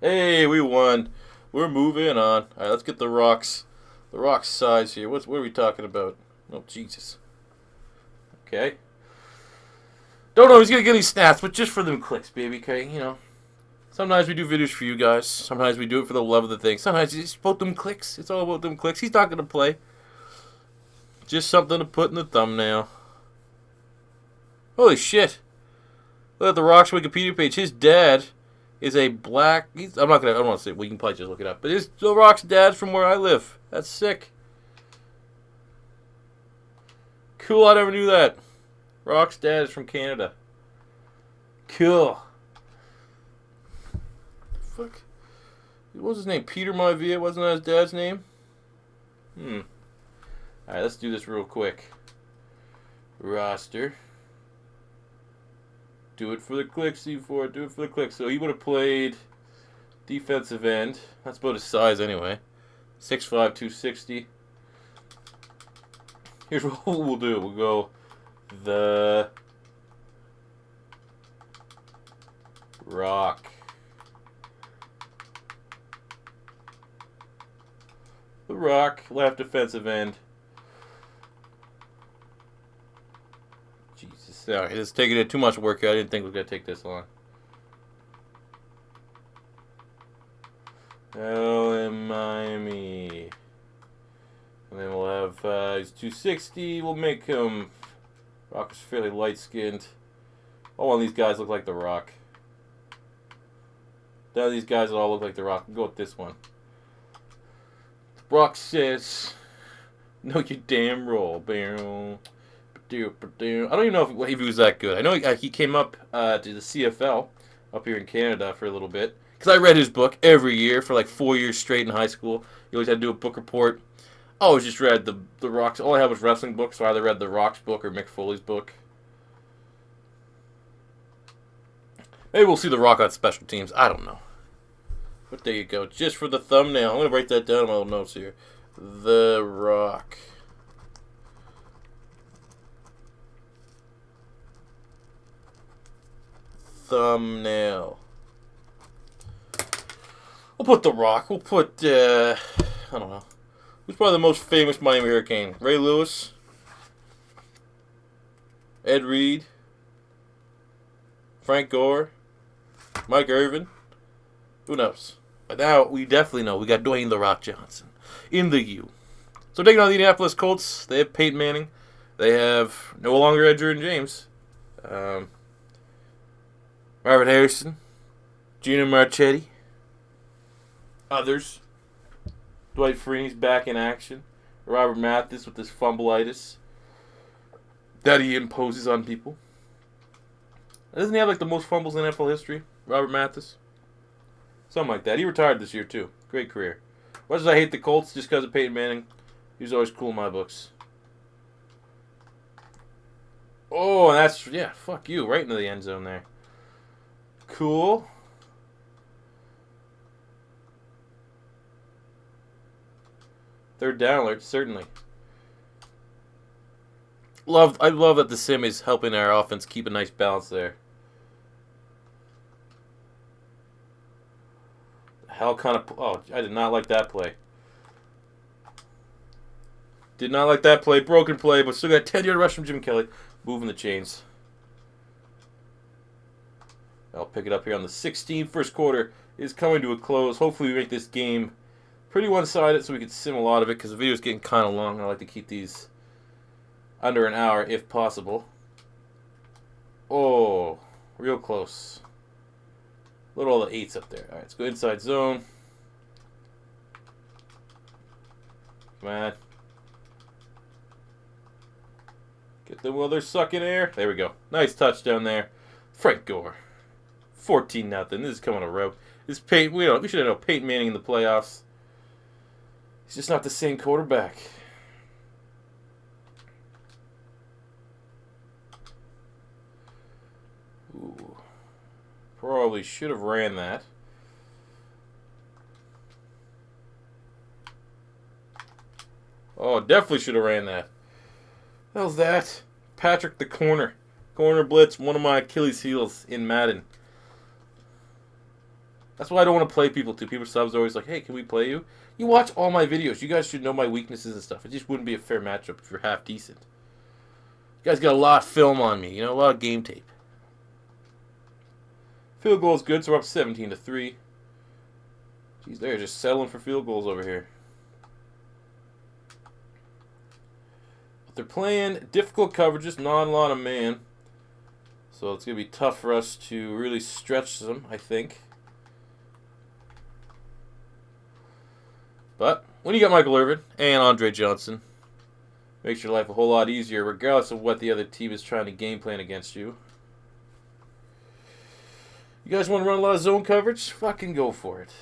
Hey, we won. We're moving on. All right, let's get the rocks. The rock's size here. What are we talking about? Oh, Jesus. Okay. Don't know he's going to get these stats, but just for them clicks, baby, okay? You know. Sometimes we do videos for you guys. Sometimes we do it for the love of the thing. Sometimes it's about them clicks. It's all about them clicks. He's not going to play. Just something to put in the thumbnail. Holy shit. Look at the Rock's Wikipedia page. His dad is a black... I don't want to say... We can probably just look it up. But The Rock's dad's from where I live. That's sick. Cool, I never knew that. Rock's dad is from Canada. Cool. Fuck. What was his name? Peter Maivia? Wasn't that his dad's name? Alright, let's do this real quick. Roster. Do it for the click, C4. Do it for the click. So he would have played defensive end. That's about his size anyway. 6'5", 260. Here's what we'll do. We'll go the Rock. The Rock, left defensive end. Jesus. Sorry, this is taking it too much work. I didn't think it was going to take this long. Oh, in Miami. And then we'll have, he's 260. We'll make him, Rock is fairly light-skinned. All of these guys look like The Rock. Now these guys all look like The Rock. We'll go with this one. Rock says, "Know your damn role." I don't even know if he was that good. I know he came up to the CFL up here in Canada for a little bit. Because I read his book every year for like 4 years straight in high school. You always had to do a book report. I always just read the Rock's. All I had was wrestling books, so I either read the Rock's book or Mick Foley's book. Maybe we'll see the Rock on special teams. I don't know. But there you go. Just for the thumbnail. I'm going to write that down in my little notes here. The Rock. Thumbnail. We'll put The Rock. We'll put, I don't know. Who's probably the most famous Miami Hurricane? Ray Lewis? Ed Reed? Frank Gore? Mike Irvin? Who knows? But now we definitely know we got Dwayne The Rock Johnson in the U. So taking on the Indianapolis Colts, they have Peyton Manning. They have no longer Edgerrin James. Robert Harrison. Gino Marchetti. Others. Dwight Freeney's back in action. Robert Mathis with his fumbleitis that he imposes on people. Doesn't he have like the most fumbles in NFL history? Robert Mathis? Something like that. He retired this year too. Great career. Much as I hate the Colts just because of Peyton Manning, he was always cool in my books. Oh, and that's, yeah, fuck you. Right into the end zone there. Cool. Third down alert, certainly. I love that the sim is helping our offense keep a nice balance there. Hell kind of... Oh, I did not like that play. Did not like that play. Broken play, but still got a 10-yard rush from Jim Kelly. Moving the chains. I'll pick it up here on the 16th. First quarter is coming to a close. Hopefully we make this game pretty one-sided so we can sim a lot of it because the video is getting kind of long. I like to keep these under an hour if possible. Oh, real close. Look at all the 8s up there. All right, let's go inside zone. Come on. Get them while they're sucking air. There we go. Nice touchdown there. Frank Gore. 14-0. This is coming a rope. This Peyton, we should have known Peyton Manning in the playoffs. He's just not the same quarterback. Ooh. Probably should have ran that. Oh, definitely should have ran that. How's that? Patrick the corner. Corner blitz, one of my Achilles heels in Madden. That's why I don't want to play people too. People subs are always like, hey, can we play you? You watch all my videos. You guys should know my weaknesses and stuff. It just wouldn't be a fair matchup if you're half decent. You guys got a lot of film on me. You know, a lot of game tape. Field goal is good, so we're up 17-3. Jeez, they're just settling for field goals over here. But they're playing difficult coverages, not a lot of man. So it's going to be tough for us to really stretch them, I think. But when you got Michael Irvin and Andre Johnson, Makes your life a whole lot easier, regardless of what the other team is trying to game plan against you. You guys want to run a lot of zone coverage? Fucking go for it.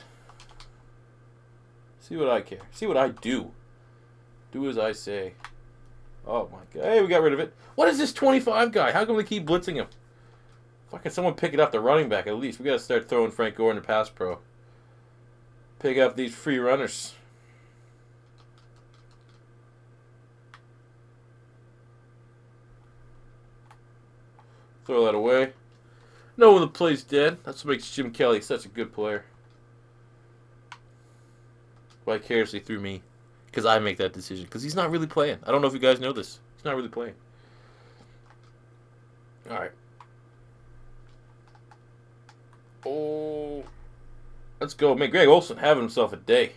See what I care. See what I do. Do as I say. Oh my god. Hey, we got rid of it. What is this 25 guy? How come we keep blitzing him? Fucking someone pick it up the running back at least. We gotta start throwing Frank Gore in the pass pro. Pick up these free runners. Throw that away. No one the play's dead. That's what makes Jim Kelly such a good player. Vicariously through me. Because I make that decision. Because he's not really playing. I don't know if you guys know this. He's not really playing. Alright. Oh. Let's go. Man, Greg Olsen having himself a day.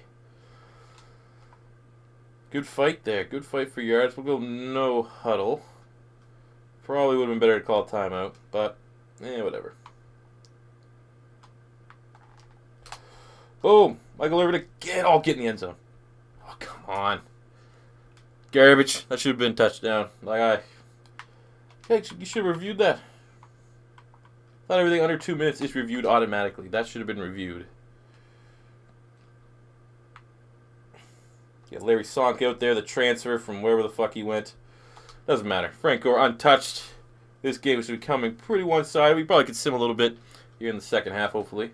Good fight there. Good fight for yards. We'll go no huddle. Probably would have been better to call a timeout. But, whatever. Boom. Michael Irvin again. Oh, get in the end zone. Oh, come on. Garbage. That should have been a touchdown. Hey, you should have reviewed that. Not everything under 2 minutes is reviewed automatically. That should have been reviewed. Yeah, Larry Sonk out there, the transfer from wherever the fuck he went. Doesn't matter. Frank Gore untouched. This game is becoming pretty one-sided. We probably could sim a little bit here in the second half, hopefully.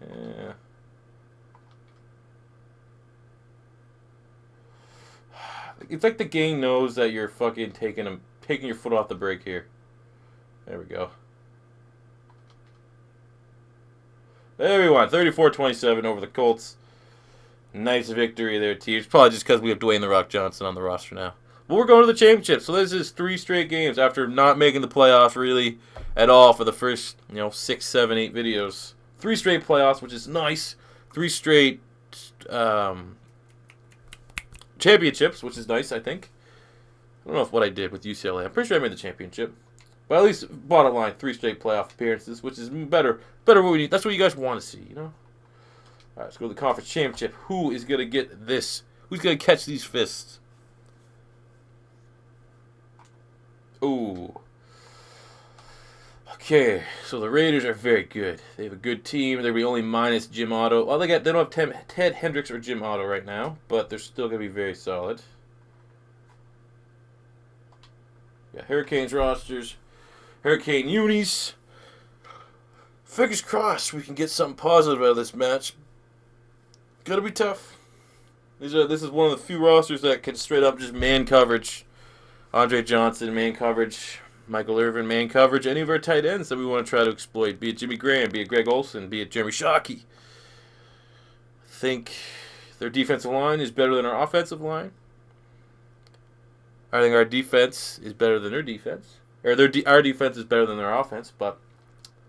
Yeah. It's like the game knows that you're fucking taking your foot off the brake here. There we go. There we won. 34-27 over the Colts. Nice victory there, teams. Probably just because we have Dwayne "The Rock" Johnson on the roster now. But we're going to the championship. So this is 3 straight games after not making the playoffs really at all for the first, 6, 7, 8 videos. 3 straight playoffs, which is nice. 3 straight championships, which is nice, I think. I don't know if what I did with UCLA. I'm pretty sure I made the championship. But at least, bottom line, 3 straight playoff appearances, which is better what we need. That's what you guys want to see, All right, let's go to the conference championship. Who is going to get this? Who's going to catch these fists? Ooh. Okay, so the Raiders are very good. They have a good team. They're only minus Jim Otto. Well, they don't have Ted Hendricks or Jim Otto right now, but they're still going to be very solid. Yeah, Hurricanes rosters. Hurricane unis. Fingers crossed we can get something positive out of this match. Gonna be tough. This is one of the few rosters that can straight up just man coverage. Andre Johnson, man coverage. Michael Irvin, man coverage. Any of our tight ends that we want to try to exploit. Be it Jimmy Graham, be it Greg Olsen, be it Jeremy Shockey. I think their defensive line is better than our offensive line. I think our defense is better than their defense. Or our defense is better than their offense, but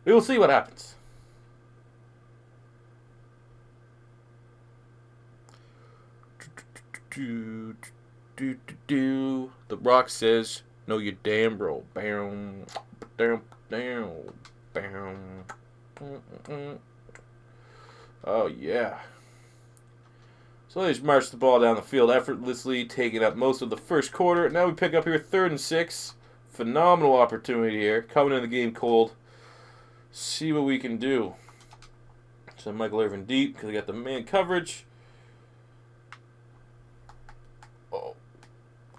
we will see what happens. The Rock says, "No, you damn bro." Bam, bam, bam, bam. Oh yeah. So they just marched the ball down the field effortlessly, taking up most of the first quarter. Now we pick up here 3rd and 6. Phenomenal opportunity here. Coming in the game cold. See what we can do. So Michael Irvin deep because we got the man coverage.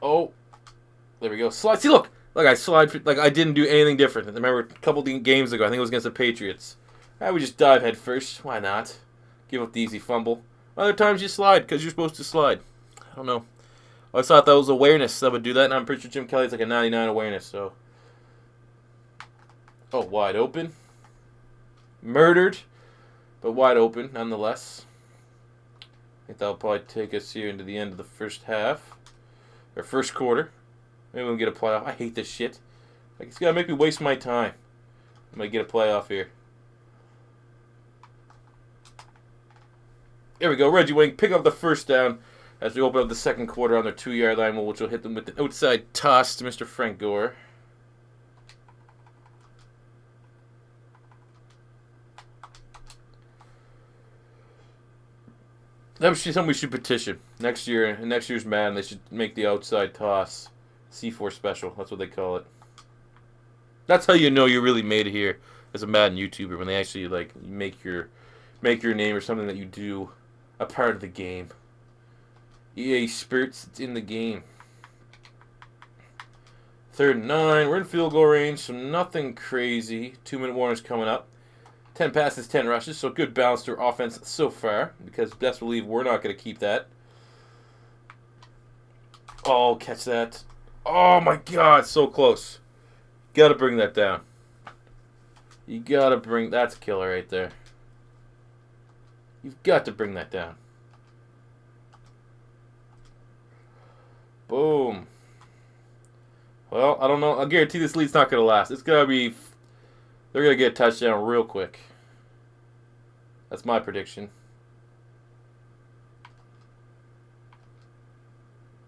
Oh. There we go. Slide. See, look. Like I slide. Like I didn't do anything different. I remember a couple games ago, I think it was against the Patriots. We just dive head first. Why not? Give up the easy fumble. Other times you slide because you're supposed to slide. I don't know. I always thought that was awareness that would do that, and I'm pretty sure Jim Kelly's like a 99 awareness, so. Oh, wide open. Murdered, but wide open nonetheless. I think that'll probably take us here into the end of the first half. Or first quarter. Maybe we'll get a playoff. I hate this shit. Like, it's going to make me waste my time. I'm going to get a playoff here. There we go. Reggie Wayne pick up the first down as we open up the second quarter on their 2-yard line, which will hit them with an outside toss to Mr. Frank Gore. That should be something we should petition next year. In next year's Madden, they should make the outside toss C4 special. That's what they call it. That's how you know you really made it here as a Madden YouTuber, when they actually like make your name or something that you do a part of the game. EA Spirits, it's in the game. 3rd and 9. We're in field goal range, so nothing crazy. 2-minute warning's coming up. 10 passes, 10 rushes, so good balance to our offense so far, because best believe we're not going to keep that. Oh, catch that. Oh my god, so close. Gotta bring that down. You gotta bring... That's a killer right there. You've got to bring that down. Boom. Well, I don't know. I guarantee this lead's not going to last. It's going to be... They're going to get a touchdown real quick. That's my prediction.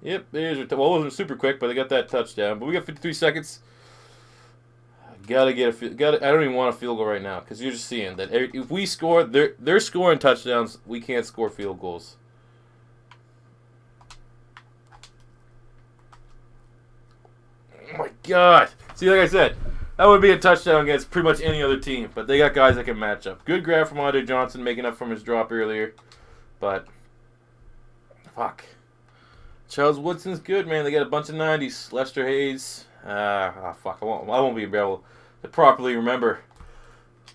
Yep, there's... Well, it wasn't super quick, but they got that touchdown. But we got 53 seconds. Gotta get a... I don't even want a field goal right now, because you're just seeing that if we score... They're scoring touchdowns. We can't score field goals. Oh my god. See, like I said, that would be a touchdown against pretty much any other team. But they got guys that can match up. Good grab from Andre Johnson, making up from his drop earlier. But, fuck. Charles Woodson's good, man. They got a bunch of 90s. Lester Hayes. Fuck. I won't be able to properly remember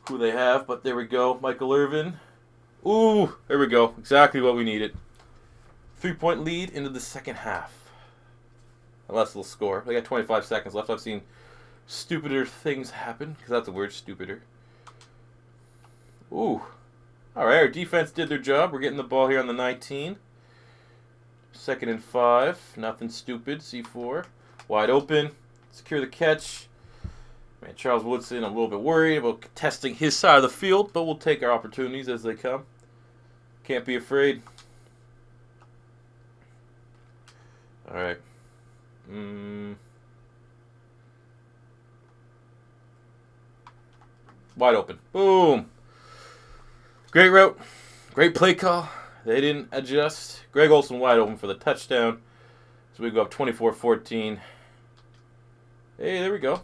who they have. But there we go. Michael Irvin. Ooh, there we go. Exactly what we needed. 3-point lead into the second half. Unless they'll score. They got 25 seconds left. I've seen stupider things happen. Because that's the word, stupider. Ooh. Alright, our defense did their job. We're getting the ball here on the 19. 2nd and 5. Nothing stupid. C4. Wide open. Secure the catch. Man, Charles Woodson, I'm a little bit worried about testing his side of the field. But we'll take our opportunities as they come. Can't be afraid. Alright. Wide open. Boom. Great route. Great play call. They didn't adjust. Greg Olsen wide open for the touchdown. So we go up 24-14. Hey, there we go.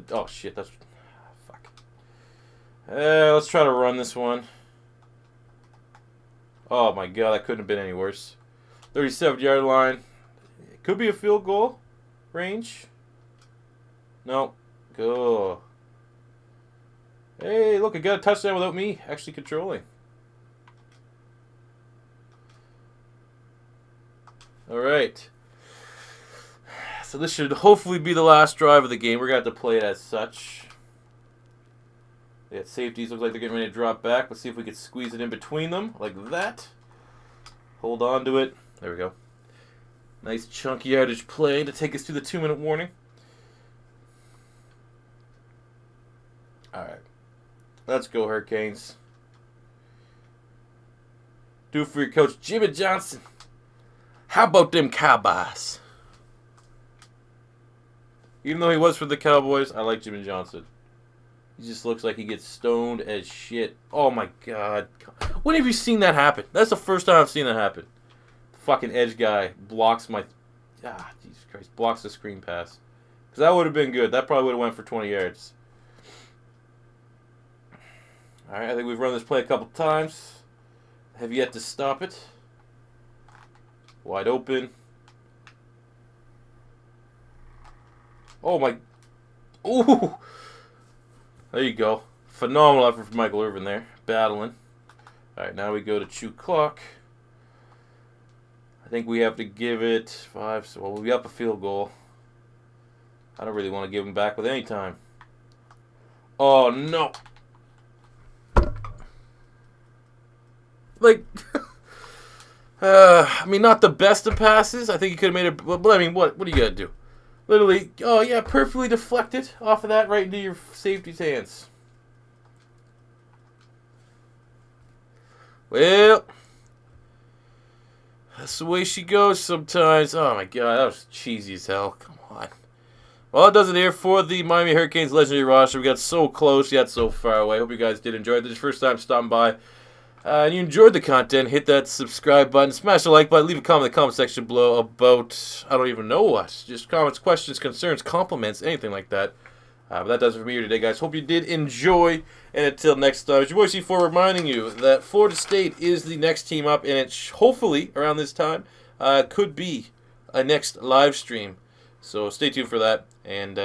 Oh, shit. That's... Fuck. Let's try to run this one. Oh, my God. That couldn't have been any worse. 37-yard line. Could be a field goal range. No. Go. Hey, look, I got a touchdown without me actually controlling. All right. So this should hopefully be the last drive of the game. We're going to have to play it as such. They got safeties. Looks like they're getting ready to drop back. Let's see if we can squeeze it in between them like that. Hold on to it. There we go. Nice chunky yardage play to take us to the 2-minute warning. Alright. Let's go, Hurricanes. Do it for your coach, Jimmy Johnson. How about them Cowboys? Even though he was for the Cowboys, I like Jimmy Johnson. He just looks like he gets stoned as shit. Oh my god. When have you seen that happen? That's the first time I've seen that happen. Fucking edge guy blocks my... Jesus Christ. Blocks the screen pass. Because that would have been good. That probably would have went for 20 yards. Alright, I think we've run this play a couple times. Have yet to stop it. Wide open. Oh my... Ooh! There you go. Phenomenal effort from Michael Irvin there. Battling. Alright, now we go to chew clock. I think we have to give it 5. So we'll be up a field goal. I don't really want to give him back with any time. Oh, no. Like, I mean, not the best of passes. I think he could have made it. But I mean, what do you got to do? Literally, oh, yeah, perfectly deflected off of that right into your safety's hands. Well, that's the way she goes sometimes. Oh, my God, that was cheesy as hell. Come on. Well, it does it here for the Miami Hurricanes legendary roster. We got so close, yet so far away. Hope you guys did enjoy it. This is your first time stopping by. And you enjoyed the content, hit that subscribe button, smash the like button, leave a comment in the comment section below about, I don't even know what, just comments, questions, concerns, compliments, anything like that. But that does it for me here today, guys. Hope you did enjoy, and until next time, it's your boy C4 reminding you that Florida State is the next team up, and it hopefully, around this time, could be a next live stream. So stay tuned for that, and